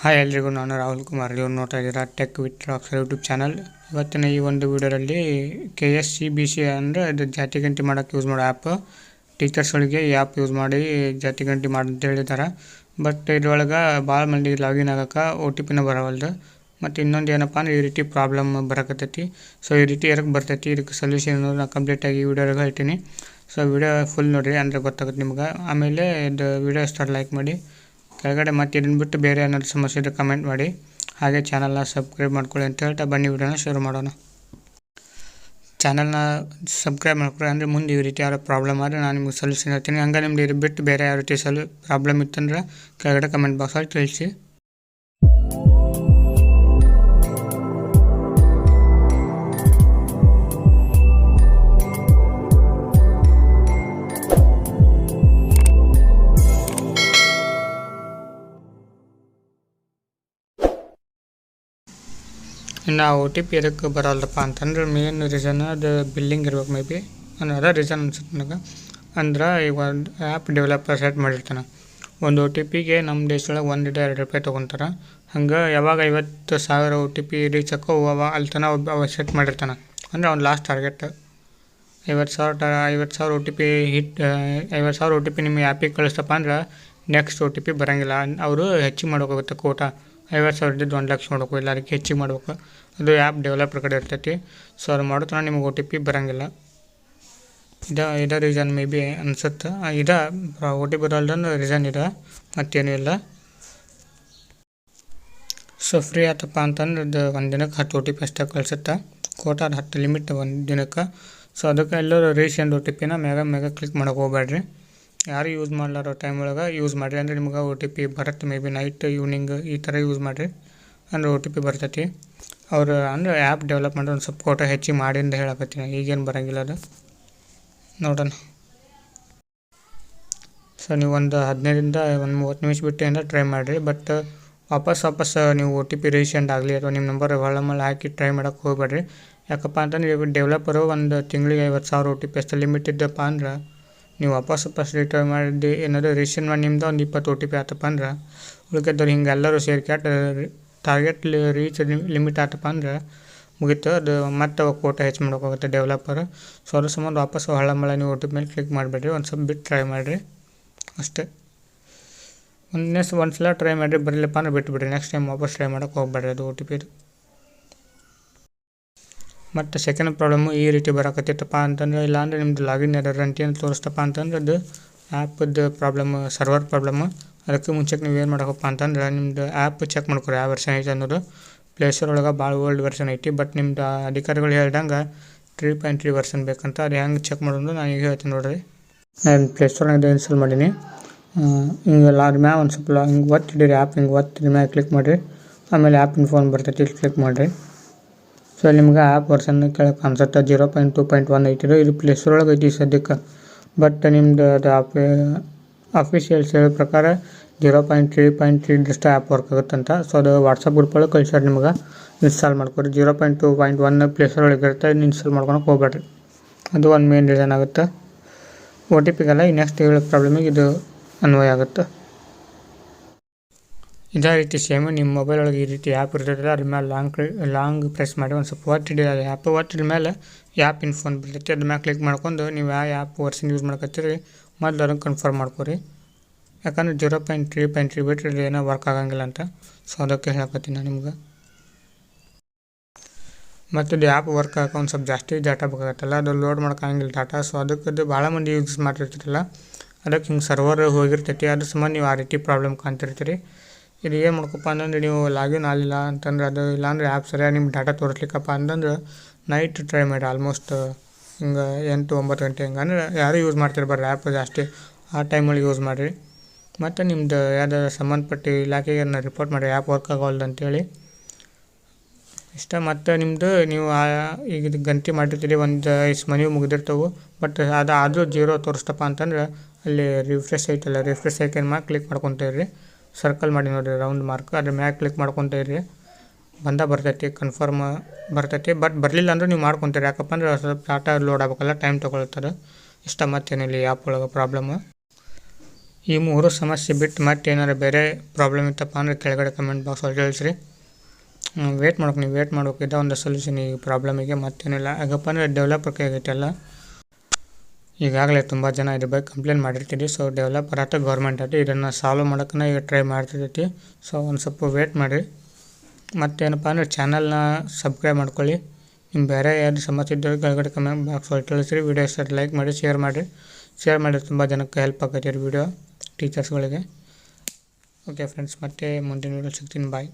Hi ಎಲ್ರಿಗೂ, ನಾನು ರಾಹುಲ್ ಕುಮಾರ್. ಇವ್ರು ನೋಡ್ತಾ ಇದ್ದೀರಾ ಟೆಕ್ ವಿತ್ ರಾಕ್ಸರ್ ಯೂಟ್ಯೂಬ್ ಚಾನಲ್. ಇವತ್ತಿನ ಈ ಒಂದು ವಿಡಿಯೋದಲ್ಲಿ KSCBC ಅಂದರೆ ಅದು ಜಾತಿ ಗಂಟಿ ಮಾಡೋಕ್ಕೆ ಯೂಸ್ ಮಾಡೋ ಆ್ಯಪ್. ಟೀಚರ್ಸ್ಗಳಿಗೆ ಈ ಆ್ಯಪ್ ಯೂಸ್ ಮಾಡಿ ಜಾತಿ ಗಂಟಿ ಮಾಡಿ ಅಂತ ಹೇಳಿದ್ದಾರೆ. ಬಟ್ ಇದ್ರೊಳಗೆ ಭಾಳ ಮಂದಿ ಲಾಗಿನ್ ಆಗೋಕ್ಕೆ OTP ಬರೋವಲ್ದು. ಮತ್ತು ಇನ್ನೊಂದು ಏನಪ್ಪ ಅಂದರೆ ಈ ರೀತಿ ಪ್ರಾಬ್ಲಮ್ ಬರಕತ್ತೈತಿ. ಸೊ ಈ ರೀತಿ ಎರಕ್ಕೆ ಬರ್ತೈತಿ, ಇದಕ್ಕೆ ಸೊಲ್ಯೂಷನ್ ನಾನು ಕಂಪ್ಲೀಟಾಗಿ ಈ ವಿಡಿಯೋದಾಗ ಹೇಳ್ತೀನಿ. ಸೊ ವಿಡಿಯೋ ಫುಲ್ ನೋಡಿರಿ, ಅಂದರೆ ಗೊತ್ತಾಗುತ್ತೆ ನಿಮ್ಗೆ. ಆಮೇಲೆ ಇದು ವಿಡಿಯೋ ಇಷ್ಟ ಲೈಕ್ ಮಾಡಿ. ಕೆಳಗಡೆ ಮತ್ತೆ ಇದನ್ನು ಬಿಟ್ಟು ಬೇರೆ ಏನಾದರೂ ಸಮಸ್ಯೆ ಇದ್ದರೆ ಕಮೆಂಟ್ ಮಾಡಿ. ಹಾಗೆ ಚಾನಲ್ನ ಸಬ್ಸ್ಕ್ರೈಬ್ ಮಾಡ್ಕೊಳ್ಳಿ ಅಂತ ಹೇಳ್ತಾ ಬನ್ನಿ ವಿಡಿಯೋನ ಶುರು ಮಾಡೋಣ. ಚಾನಲ್ನ ಸಬ್ಸ್ಕ್ರೈಬ್ ಮಾಡ್ಕೊಳ್ಳಿ, ಅಂದರೆ ಮುಂದೆ ಈ ರೀತಿ ಯಾರೋ ಪ್ರಾಬ್ಲಮ್ ಆದರೆ ನಾನು ನಿಮ್ಗೆ ಸೊಲ್ಯೂಷನ್ ಹೇಳ್ತೀನಿ. ಹಂಗೆ ನಿಮ್ದು ಇದು ಬಿಟ್ಟು ಬೇರೆ ಯಾವ ರೀತಿ ಪ್ರಾಬ್ಲಮ್ ಇತ್ತಂದ್ರೆ ಕೆಳಗಡೆ ಕಮೆಂಟ್ ಬಾಕ್ಸಲ್ಲಿ ತಿಳಿಸಿ. ಇನ್ನು OTP ಎದಕ್ಕೆ ಬರೋಲ್ಲಪ್ಪ ಅಂತಂದ್ರೆ ಮೇನ್ ರೀಸನ್ ಅದು ಬಿಲ್ಲಿಂಗ್ ಇರ್ಬೇಕು. ಮೇ ಬಿ ಅದೇ ರೀಸನ್ ಅನ್ಸುತ್ತೆ ನನಗೆ. ಅಂದ್ರೆ ಈಗ ಒಂದು ಆ್ಯಪ್ ಡೆವಲಪರ್ ಸೆಟ್ ಮಾಡಿರ್ತಾನೆ, ಒಂದು OTPಗೆ ನಮ್ಮ ದೇಶದೊಳಗೆ 1 2 ರೂಪಾಯಿ ತೊಗೊತಾರೆ. ಹಂಗೆ ಯಾವಾಗ 50,000 OTP ರೀಚ್ ಆಕೋ ಅಲ್ಲಿ ತನಕ ಅವ ಸೆಟ್ ಮಾಡಿರ್ತಾನೆ. ಅಂದರೆ ಅವ್ನು last target 50,000 OTP hit 50,000 OTP ನಿಮ್ಮ ಆ್ಯಪಿಗೆ ಕಳಿಸ್ತಪ್ಪ ಅಂದ್ರೆ ನೆಕ್ಸ್ಟ್ OTP ಬರೋಂಗಿಲ್ಲ. ಅವರು ಹೆಚ್ಚಿಗೆ ಮಾಡೋಕ್ಕಾಗುತ್ತೆ. ಕೋಟಾ 50,000 ಇದ್ದಿದ್ದು 1 ಲಕ್ಷ ಮಾಡ್ಬೇಕು, ಇಲ್ಲ ಅದಕ್ಕೆ ಹೆಚ್ಚಿಗೆ ಮಾಡ್ಬೇಕು. ಅದು ಆ್ಯಪ್ ಡೆವಲಪರ್ ಕಡೆ ಇರ್ತೈತಿ. ಸೊ ಅದು ಮಾಡೋತನ ನಿಮಗೆ OTP ಬರೋಂಗಿಲ್ಲ. ಇದೇ ರೀಸನ್ ಮೇ ಬಿ ಅನ್ಸುತ್ತೆ. OTP ಬರೋಲ್ದಂದು ರೀಸನ್ ಇದೆ, ಮತ್ತೇನೂ ಇಲ್ಲ. ಸೊ ಫ್ರೀ ಆತಪ್ಪ ಅಂತಂದ್ರೆ ಅದು ಒಂದು ದಿನಕ್ಕೆ 10 OTP ಅಷ್ಟೇ ಕಳಿಸುತ್ತೆ. ಕೋಟಾ 10 ಲಿಮಿಟ್ ಒಂದು ದಿನಕ್ಕೆ. ಸೊ ಅದಕ್ಕೆ ಎಲ್ಲರೂ ರೀಸೆಂಟ್ OTPನ ಮ್ಯಾಗ ಕ್ಲಿಕ್ ಮಾಡೋಕೆ ಹೋಗ್ಬೇಡ್ರಿ. ಯಾರು ಯೂಸ್ ಮಾಡಲಾರೋ ಟೈಮ್ ಒಳಗೆ ಯೂಸ್ ಮಾಡಿರಿ, ಅಂದರೆ ನಿಮ್ಗೆ OTP ಬರುತ್ತೆ. ಮೇ ಬಿ ನೈಟ್ ಈವ್ನಿಂಗ್ ಈ ಥರ ಯೂಸ್ ಮಾಡಿರಿ, ಅಂದರೆ OTP ಬರ್ತೈತಿ. ಅವರು ಅಂದರೆ ಆ್ಯಪ್ ಡೆವಲಪ್ ಮಾಡಿ ಒಂದು ಸ್ವಲ್ಪ ಕೋಟಾ ಹೆಚ್ಚಿಗೆ ಮಾಡಿ ಅಂತ ಹೇಳಕತ್ತೀನಿ. ಈಗೇನು ಬರೋಂಗಿಲ್ಲ ಅದು, ನೋಡೋಣ. ಸೊ ನೀವು ಒಂದು 15ರಿಂದ 30 ನಿಮಿಷ ಬಿಟ್ಟು ಏನಾರ ಟ್ರೈ ಮಾಡಿರಿ. ಬಟ್ ವಾಪಸ್ ನೀವು OTP ರೀಸೆಂಟ್ ಆಗಲಿ ಅಥವಾ ನಿಮ್ಮ ನಂಬರ್ ಹೊಳಮಲ್ಲಿ ಹಾಕಿ ಟ್ರೈ ಮಾಡೋಕ್ಕೆ ಹೋಗ್ಬೇಡ್ರಿ. ಯಾಕಪ್ಪ ಅಂತಂದ್ರೆ ಈಗ ಡೆವಲಪರು ಒಂದು ತಿಂಗಳಿಗೆ 50,000 OTP ಅಷ್ಟು ಲಿಮಿಟ್ ಇದ್ದಪ್ಪ ಅಂದ್ರೆ ನೀವು ವಾಪಸ್ ರಿಟರ್ನ್ ಮಾಡಿ ಏನಾದರೂ ರೀಸೆಂಟ್ ಮಾಡಿ ನಿಮ್ದು ಒಂದು 20 OTP ಆತಪ್ಪ ಅಂದ್ರೆ ಉಳ್ಕಿದ್ದವ್ರು ಹಿಂಗೆ ಎಲ್ಲರೂ ಸೇರ್ಕ್ಯಾಟ್ ಟಾರ್ಗೆಟ್ ರೀಚ್ ಲಿಮಿಟ್ ಆತಪ್ಪ ಅಂದ್ರೆ ಮುಗೀತು. ಅದು ಮತ್ತೆ ಕೋಟಾ ಹೆಚ್ಚು ಮಾಡೋಕ್ಕಾಗುತ್ತೆ ಡೆವಲಪರ್. ಸೊ ಅದ್ರ ಸಂಬಂಧ ವಾಪಸ್ ಹೊಳಮಳ ನೀವು OTP ಮೇಲೆ ಕ್ಲಿಕ್ ಮಾಡಿಬಿಡ್ರಿ. ಒಂದು ಸ್ವಲ್ಪ ಬಿಟ್ಟು ಟ್ರೈ ಮಾಡಿರಿ ಅಷ್ಟೇ. ಒಂದು ಸಲ ಟ್ರೈ ಮಾಡಿರಿ, ಬರಲಿಲ್ಲಪ್ಪ ಅಂದ್ರೆ ಬಿಟ್ಟುಬಿಡ್ರಿ. ನೆಕ್ಸ್ಟ್ ಟೈಮ್ ವಾಪಸ್ ಟ್ರೈ ಮಾಡೋಕ್ಕೆ ಹೋಗ್ಬೇಡ್ರಿ ಅದು OTP. ಮತ್ತು ಸೆಕೆಂಡ್ ಪ್ರಾಬ್ಲಮ್ಮು ಈ ರೀತಿ ಬರೋಕತ್ತಿತ್ತಪ್ಪ ಅಂತಂದ್ರೆ, ಇಲ್ಲಾಂದರೆ ನಿಮ್ಮದು ಲಾಗಿನ್ ಎರರ್ ಅಂತ ತೋರಿಸ್ತಪ್ಪ ಅಂತಂದ್ರೆ ಅದು ಆ್ಯಪದ್ದು ಪ್ರಾಬ್ಲಮ್, ಸರ್ವರ್ ಪ್ರಾಬ್ಲಮ್ಮು. ಅದಕ್ಕೆ ಮುಂಚೆಗೆ ನೀವು ಏನು ಮಾಡೋಕಪ್ಪ ಅಂತಂದ್ರೆ ನಿಮ್ಮದು ಆ್ಯಪ್ ಚೆಕ್ ಮಾಡ್ಕೊರಿ ಯಾವ ವರ್ಷನ್ ಐತೆ ಅನ್ನೋದು. ಪ್ಲೇಸ್ಟೋರ್ ಒಳಗೆ ಭಾಳ ಓಲ್ಡ್ ವರ್ಷನ್ ಐತಿ. ಬಟ್ ನಿಮ್ಮದು ಅಧಿಕಾರಿಗಳು ಹೇಳ್ದಂಗೆ 3.3 ವರ್ಷನ್ ಬೇಕಂತ. ಅದು ಹೆಂಗೆ ಚೆಕ್ ಮಾಡೋದು ನಾನು ಈಗ ಹೇಳ್ತೀನಿ ನೋಡಿರಿ. ನಾನು ಪ್ಲೇಸ್ಟೋರ್ನಾಗ ಇನ್ಸ್ಟಾಲ್ ಮಾಡೀನಿ. ಹಿಂಗೆ ಅದ್ರ ಮ್ಯಾಗ ಒಂದು ಸ್ವಲ್ಪ ಹಿಂಗೆ ಒತ್ತಿಡಿರಿ, ಆ್ಯಪ್ ಹಿಂಗೆ ಒತ್ತಿದ ಮ್ಯಾಗ ಕ್ಲಿಕ್ ಮಾಡಿರಿ. ಆಮೇಲೆ ಆ್ಯಪಿನ ಫೋನ್ ಬರ್ತೈತಿ, ಇಲ್ಲಿ ಕ್ಲಿಕ್ ಮಾಡಿರಿ. ಸೊ ನಿಮ್ಗೆ ಆ್ಯಪ್ ವರ್ಷನ್ ಕೆಳಗೆ ಕಾಣಿಸುತ್ತೆ 0.2.1 ಐತಿರೋ. ಇದು ಪ್ಲೇಸ್ಟೋರ್ ಒಳಗೆ ಐತಿ ಸದ್ಯಕ್ಕೆ. ಬಟ್ ನಿಮ್ದು ಅದು ಅಫಿಷಿಯಲ್ಸ್ ಹೇಳೋ ಪ್ರಕಾರ 0.3.3 ಆ್ಯಪ್ ವರ್ಕ್ ಆಗುತ್ತಂತ. ಸೊ ಅದು ವಾಟ್ಸಪ್ ಗ್ರೂಪ್ ಒಳಗೆ ಕಳಿಸ್ಯಾರ ನಿಮ್ಗೆ. ಇನ್ಸ್ಟಾಲ್ ಮಾಡ್ಕೊರಿ. 0.2.1 ಪ್ಲೇಸ್ಟೋರ್ ಒಳಗೆ ಇರುತ್ತೆ, ಇನ್ಸ್ಟಾಲ್ ಮಾಡ್ಕೊಳಕ್ಕೆ ಹೋಗ್ಬೇಡ್ರಿ. ಅದು ಒಂದು ಮೇನ್ ರೀಸನ್ ಆಗುತ್ತೆ. OTPಗೆಲ್ಲ ಈ ನೆಕ್ಸ್ಟ್ ಹೇಳೋ ಪ್ರಾಬ್ಲಮಿಗೆ ಇದು ಅನ್ವಯ ಆಗುತ್ತೆ. ಇದೇ ರೀತಿ ಸೇಮ್ ನಿಮ್ಮ ಮೊಬೈಲ್ ಒಳಗೆ ಈ ರೀತಿ ಆ್ಯಪ್ ಇರ್ತೈತಲ್ಲ, ಅದ್ರ ಮೇಲೆ ಲಾಂಗ್ ಪ್ರೆಸ್ ಮಾಡಿ ಒಂದು ಸ್ವಲ್ಪ ಒತ್ತಿಡಿ. ಅದು ಆ್ಯಪ್ ಒತ್ತಿದ ಮೇಲೆ ಆ್ಯಪ್ ಇನ್ ಫೋನ್ ಬರ್ತೈತಿ. ಅದ್ರ ಮೇಲೆ ಕ್ಲಿಕ್ ಮಾಡ್ಕೊಂಡು ನೀವು ಯಾವ ಆ್ಯಪ್ ವರ್ಷನ್ ಯೂಸ್ ಮಾಡ್ಕೊತೀರಿ ಮೊದಲು ಅದನ್ನು ಕನ್ಫರ್ಮ್ ಮಾಡ್ಕೊರಿ. ಯಾಕಂದರೆ 0.3.3 ಬಿಟ್ಟರೆ ಏನೋ ವರ್ಕ್ ಆಗಂಗಿಲ್ಲ ಅಂತ. ಸೊ ಅದಕ್ಕೆ ಹೇಳಕತ್ತೀನಿ ನಾನು ನಿಮ್ಗೆ. ಮತ್ತು ಇದು ಆ್ಯಪ್ ವರ್ಕ್ ಆಗೋಕೆ ಒಂದು ಸ್ವಲ್ಪ ಜಾಸ್ತಿ ಡಾಟಾ ಬೇಕಾಗತ್ತಲ್ಲ, ಅದು ಲೋಡ್ ಮಾಡೋಕ್ಕಾಗಂಗಿಲ್ಲ ಡಾಟಾ. ಸೊ ಅದಕ್ಕೆ ಭಾಳ ಮಂದಿ ಯೂಸ್ ಮಾಡಿರ್ತಿರಲ್ಲ, ಅದಕ್ಕೆ ಹಿಂಗೆ ಸರ್ವರ್ ಹೋಗಿರ್ತೈತಿ. ಅದ್ರ ಸಂಬಂಧ ನೀವು ಆ ರೀತಿ ಪ್ರಾಬ್ಲಮ್ ಕಾಣ್ತಿರ್ತೀರಿ. ಇದು ಏನು ಮಾಡ್ಕಪ್ಪ ಅಂತಂದ್ರೆ ನೀವು ಲಾಗಿನ್ ಆಗಲಿಲ್ಲ ಅಂತಂದ್ರೆ ಅದು, ಇಲ್ಲಾಂದರೆ ಆ್ಯಪ್ ಸರಿಯಾಗಿ ನಿಮ್ಮ ಡಾಟಾ ತೋರಿಸ್ಲಿಕ್ಕಪ್ಪ ಅಂತಂದ್ರೆ ನೈಟ್ ಟ್ರೈ ಮಾಡಿ. ಆಲ್ಮೋಸ್ಟ್ ಹಿಂಗೆ 8-9 ಗಂಟೆ ಹಿಂಗೆ, ಅಂದರೆ ಯಾರು ಯೂಸ್ ಮಾಡ್ತಿರ್ಬಾರ್ದು ಆ್ಯಪ್ ಜಾಸ್ತಿ. ಆ ಟೈಮಲ್ಲಿ ಯೂಸ್ ಮಾಡಿರಿ. ಮತ್ತು ನಿಮ್ಮದು ಯಾವ್ದಾದ್ರು ಸಂಬಂಧಪಟ್ಟ ಇಲಾಖೆಗೆ ರಿಪೋರ್ಟ್ ಮಾಡಿ ಆ್ಯಪ್ ವರ್ಕ್ ಆಗೋಲ್ದು ಅಂತೇಳಿ ಇಷ್ಟ. ಮತ್ತು ನಿಮ್ಮದು ನೀವು ಈಗ ಇದು ಗಂಟೆ ಮಾಡಿರ್ತೀರಿ, ಒಂದು ಇಷ್ಟು ಮನೆ ಮುಗಿದಿರ್ತವೆ. ಬಟ್ ಆದರೂ 0 ತೋರಿಸ್ತಪ್ಪ ಅಂತಂದ್ರೆ ಅಲ್ಲಿ ರಿಫ್ರೆಶ್ ಐತಲ್ಲ, ರಿಫ್ರೆಶ್ ಐಕನ್ ಮ್ಯಾಗ ಕ್ಲಿಕ್ ಮಾಡ್ಕೊತ ಇರ್ರಿ. ಸರ್ಕಲ್ ಮಾಡಿ ನೋಡಿರಿ ರೌಂಡ್ ಮಾರ್ಕ್, ಅದ್ರ ಮ್ಯಾಗ ಕ್ಲಿಕ್ ಮಾಡ್ಕೊತ ಇರ್ರಿ. ಬರ್ತೈತಿ, ಕನ್ಫರ್ಮ್ ಬರ್ತೈತಿ. ಬಟ್ ಬರಲಿಲ್ಲ ಅಂದ್ರೆ ನೀವು ಮಾಡ್ಕೊತೀರಿ. ಯಾಕಪ್ಪ ಅಂದ್ರೆ ಸ್ವಲ್ಪ ಡಾಟಾ ಲೋಡ್ ಆಗ್ಬೇಕಲ್ಲ, ಟೈಮ್ ತೊಗೊಳ್ತಾರೆ ಇಷ್ಟ. ಮತ್ತೇನಿಲ್ಲ ಆ್ಯಪ್ ಒಳಗೆ ಪ್ರಾಬ್ಲಮ್ಮು. ಈ 3 ಸಮಸ್ಯೆ ಬಿಟ್ಟು ಮತ್ತೆ ಏನಾರು ಬೇರೆ ಪ್ರಾಬ್ಲಮ್ ಇತ್ತಪ್ಪ ಅಂದರೆ ಕೆಳಗಡೆ ಕಮೆಂಟ್ ಬಾಕ್ಸ್ ಒಳಗೆ ತಿಳಿಸ್ರಿ. ವೇಟ್ ಮಾಡ್ಬೇಕು ಇದ ಒಂದು ಸೊಲ್ಯೂಷನ್ ಈ ಪ್ರಾಬ್ಲಮಿಗೆ, ಮತ್ತೇನಿಲ್ಲ. ಯಾಕಪ್ಪ ಅಂದರೆ ಡೆವಲಪರ್ ಕೈಗೈತೆಲ್ಲ. ಈಗಾಗಲೇ ತುಂಬ ಜನ ಇದ್ರ ಬಗ್ಗೆ ಕಂಪ್ಲೇಂಟ್ ಮಾಡಿರ್ತೀರಿ. ಸೊ ಡೆವಲಪರ್ ಆಯ್ತು ಗೌರ್ಮೆಂಟ್ ಆಯ್ತು ಇದನ್ನು ಸಾಲ್ವ್ ಮಾಡೋಕ್ಕನ್ನ ಈಗ ಟ್ರೈ ಮಾಡ್ತಿರ್ತೈತಿ. ಸೊ ಒಂದು ಸ್ವಲ್ಪ ವೇಟ್ ಮಾಡಿರಿ. ಮತ್ತೇನಪ್ಪ ಅಂದರೆ ಚಾನಲ್ನ ಸಬ್ಸ್ಕ್ರೈಬ್ ಮಾಡ್ಕೊಳ್ಳಿ. ನಿಮ್ಮ ಬೇರೆ ಯಾರು ಸಮಸ್ಯೆ ಇದ್ದರೆ ಕೆಳಗಡೆ ಕಮೆಂಟ್ ಬಾಕ್ಸ್ ಒಳಗೆ ತಿಳಿಸ್ರಿ. ವಿಡಿಯೋ ಇಷ್ಟ ಲೈಕ್ ಮಾಡಿ, ಶೇರ್ ಮಾಡಿರಿ. ತುಂಬ ಜನಕ್ಕೆ ಹೆಲ್ಪ್ ಆಗೈತೆ ವಿಡಿಯೋ ಟೀಚರ್ಸ್ಗಳಿಗೆ. ಓಕೆ ಫ್ರೆಂಡ್ಸ್, ಮತ್ತೆ ಮುಂದಿನ ವಿಡಿಯೋ ಸಿಗ್ತೀನಿ. ಬಾಯ್.